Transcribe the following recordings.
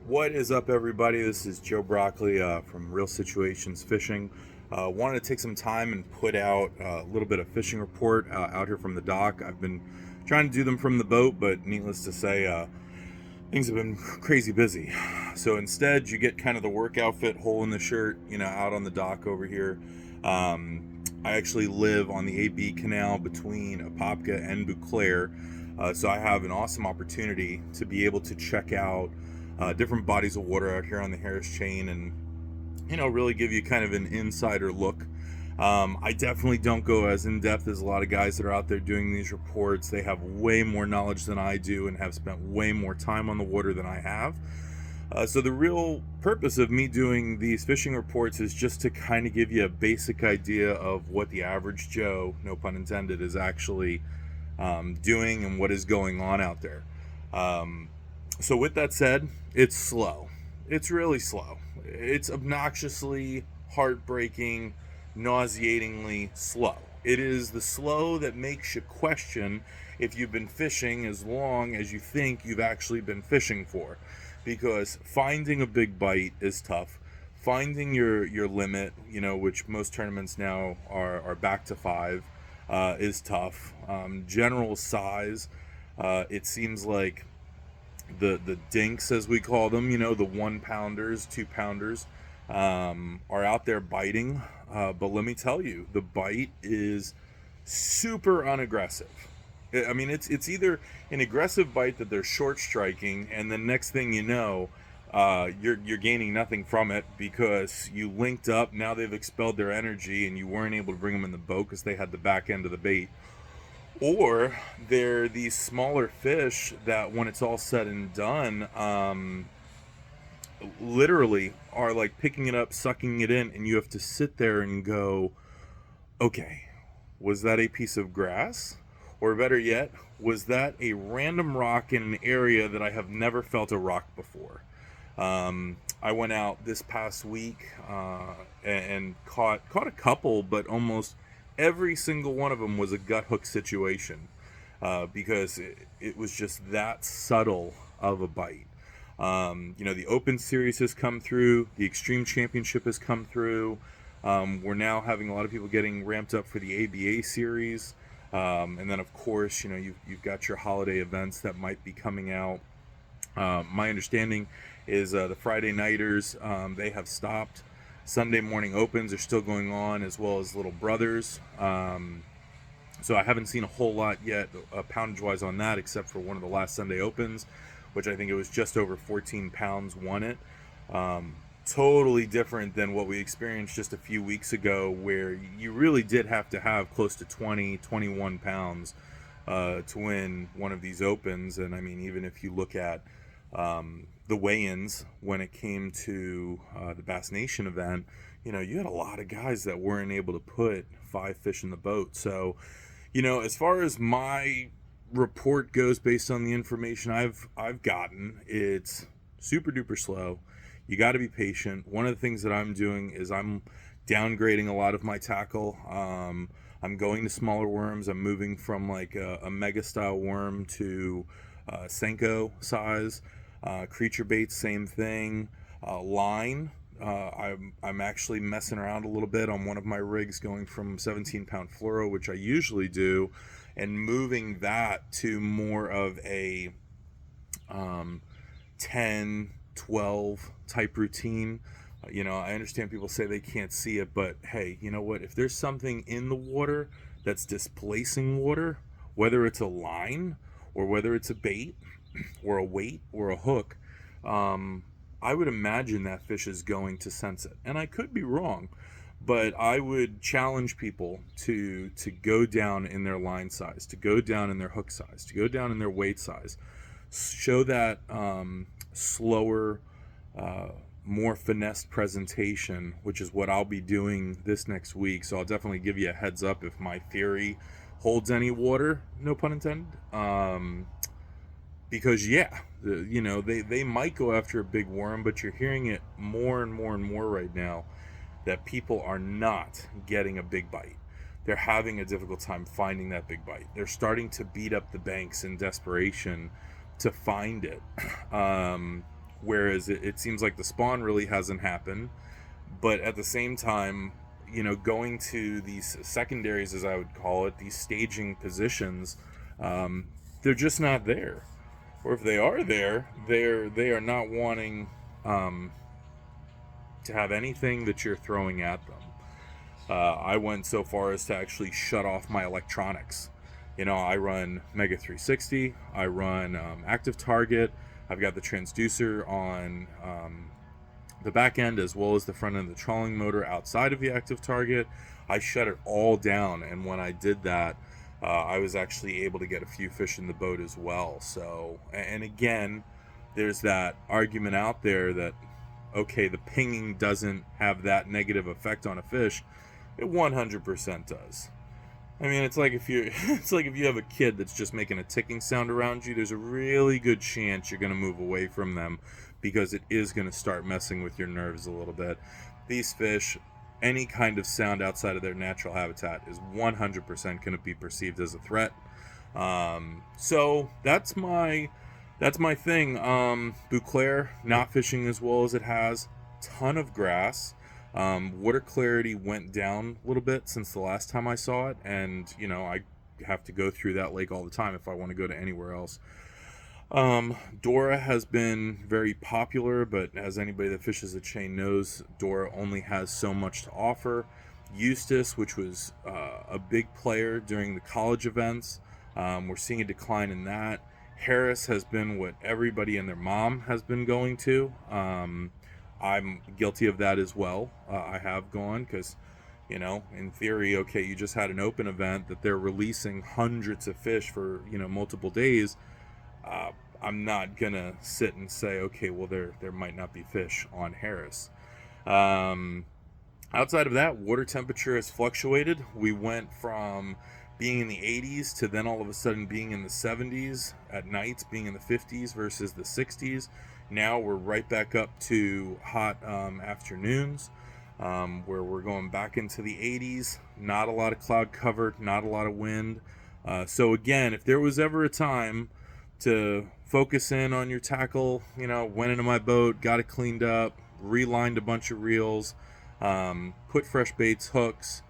What is up, everybody? This is Joe Broccoli from Real Situations Fishing. Wanted to take some time and put out a little bit of fishing report out here from the dock. I've been trying to do them from the boat, but needless to say, things have been crazy busy. So instead, you get kind of the work outfit, hole in the shirt, out on the dock over here. I actually live on the AB Canal between Apopka and Bouclair, so I have an awesome opportunity to be able to check out different bodies of water out here on the Harris Chain, and really give you kind of an insider look. I definitely don't go as in depth as a lot of guys that are out there doing these reports. They have way more knowledge than I do and have spent way more time on the water than I have. So the real purpose of me doing these fishing reports is just to kind of give you a basic idea of what the average Joe, no pun intended, is actually doing and what is going on out there. So with that said, it's slow. It's really slow. It's obnoxiously, heartbreaking, nauseatingly slow. It is the slow that makes you question if you've been fishing as long as you think you've actually been fishing for. Because finding a big bite is tough. Finding your limit, which most tournaments now are back to 5, is tough. General size, it seems like the dinks, as we call them, the 1-pounders, 2-pounders, are out there biting. But let me tell you, the bite is super unaggressive. I mean, it's either an aggressive bite that they're short striking, and the next thing you know, you're gaining nothing from it because you linked up. Now they've expelled their energy, and you weren't able to bring them in the boat because they had the back end of the bait. Or they're these smaller fish that, when it's all said and done, literally are like picking it up, sucking it in, and you have to sit there and go, okay, was that a piece of grass? Or better yet, was that a random rock in an area that I have never felt a rock before? I went out this past week and caught a couple, but almost every single one of them was a gut hook situation, because it was just that subtle of a bite. The Open Series has come through, the Extreme Championship has come through. We're now having a lot of people getting ramped up for the ABA Series. And then, of course, you've got your holiday events that might be coming out. My understanding is the Friday Nighters, they have stopped. Sunday morning opens are still going on, as well as Little Brothers. So I haven't seen a whole lot yet poundage-wise on that, except for one of the last Sunday opens, which I think it was just over 14 pounds won it. Totally different than what we experienced just a few weeks ago, where you really did have to have close to 20, 21 pounds to win one of these opens. And I mean, even if you look at the weigh-ins when it came to the Bass Nation event, you had a lot of guys that weren't able to put 5 fish in the boat. So, as far as my report goes, based on the information I've gotten, it's super duper slow. You got to be patient. One of the things that I'm doing is I'm downgrading a lot of my tackle. I'm going to smaller worms. I'm moving from like a mega style worm to Senko size. Creature baits, same thing. Line, I'm actually messing around a little bit on one of my rigs, going from 17-pound fluoro, which I usually do, and moving that to more of a 10, 12 type routine. I understand people say they can't see it, but hey, you know what? If there's something in the water that's displacing water, whether it's a line or whether it's a bait or a weight or a hook, I would imagine that fish is going to sense it. And I could be wrong, but I would challenge people to go down in their line size, to go down in their hook size, to go down in their weight size. Show that slower, more finessed presentation, which is what I'll be doing this next week. So I'll definitely give you a heads up if my theory holds any water, no pun intended. Because they might go after a big worm, but you're hearing it more and more and more right now that people are not getting a big bite. They're having a difficult time finding that big bite. They're starting to beat up the banks in desperation to find it. whereas it seems like the spawn really hasn't happened. But at the same time, going to these secondaries, as I would call it, these staging positions, they're just not there. Or if they are there, they are not wanting to have anything that you're throwing at them. I went so far as to actually shut off my electronics. I run Mega 360, I run Active Target, I've got the transducer on the back end as well as the front end of the trolling motor outside of the Active Target. I shut it all down, and when I did that, I was actually able to get a few fish in the boat as well. So, and again, there's that argument out there that, okay, the pinging doesn't have that negative effect on a fish. It 100% does. I mean, it's like if you have a kid that's just making a ticking sound around you, there's a really good chance you're going to move away from them, because it is going to start messing with your nerves a little bit. These fish, any kind of sound outside of their natural habitat is 100% going to be perceived as a threat. So that's my thing. Bouclair not fishing as well as it has. Ton of grass. Water clarity went down a little bit since the last time I saw it, and I have to go through that lake all the time if I want to go to anywhere else. Dora has been very popular, but as anybody that fishes a chain knows, Dora only has so much to offer. Eustace, which was a big player during the college events, we're seeing a decline in that. Harris has been what everybody and their mom has been going to. I'm guilty of that as well. I have gone because, in theory, okay, you just had an open event that they're releasing hundreds of fish for, multiple days. I'm not going to sit and say, okay, well, there might not be fish on Harris. Outside of that, water temperature has fluctuated. We went from being in the 80s to then all of a sudden being in the 70s, at nights being in the 50s versus the 60s. Now we're right back up to hot afternoons, where we're going back into the 80s. Not a lot of cloud cover, not a lot of wind. So again, if there was ever a time to focus in on your tackle, went into my boat, got it cleaned up, relined a bunch of reels, put fresh baits, hooks,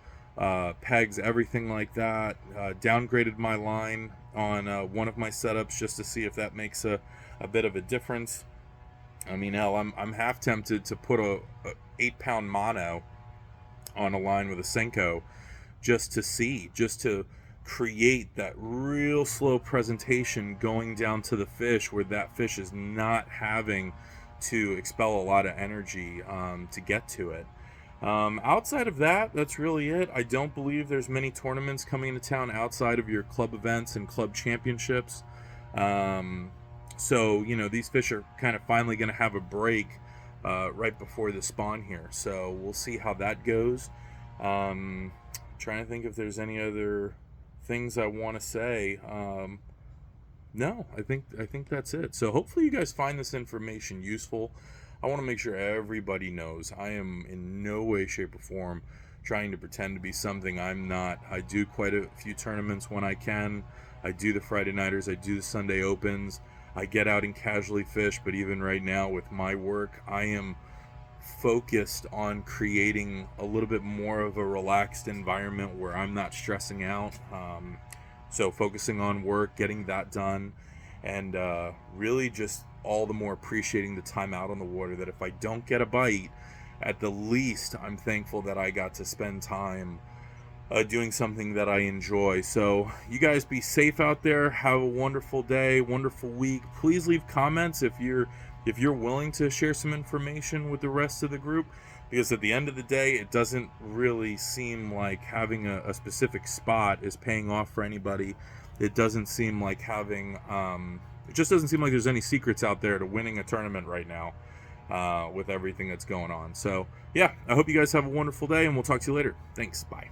pegs, everything like that, downgraded my line on one of my setups just to see if that makes a bit of a difference. I mean, hell, I'm half tempted to put a 8-pound mono on a line with a Senko just to create that real slow presentation going down to the fish, where that fish is not having to expel a lot of energy to get to it. Outside of that, that's really it. I don't believe there's many tournaments coming into town outside of your club events and club championships. So, these fish are kind of finally going to have a break right before the spawn here. So we'll see how that goes. Trying to think if there's any other things I want to say. No, I think that's it. So hopefully you guys find this information useful. I want to make sure everybody knows I am in no way, shape, or form trying to pretend to be something I'm not. I do quite a few tournaments when I can. I do the Friday nighters. I do the Sunday opens. I get out and casually fish, but even right now with my work, I am focused on creating a little bit more of a relaxed environment where I'm not stressing out. So focusing on work, getting that done, and really just all the more appreciating the time out on the water, that if I don't get a bite, at the least I'm thankful that I got to spend time doing something that I enjoy. So you guys be safe out there. Have a wonderful day, wonderful week. Please leave comments if you're willing to share some information with the rest of the group, because at the end of the day, it doesn't really seem like having a specific spot is paying off for anybody. It doesn't seem like having it just doesn't seem like there's any secrets out there to winning a tournament right now with everything that's going on. So yeah, I hope you guys have a wonderful day, and we'll talk to you later. Thanks. Bye.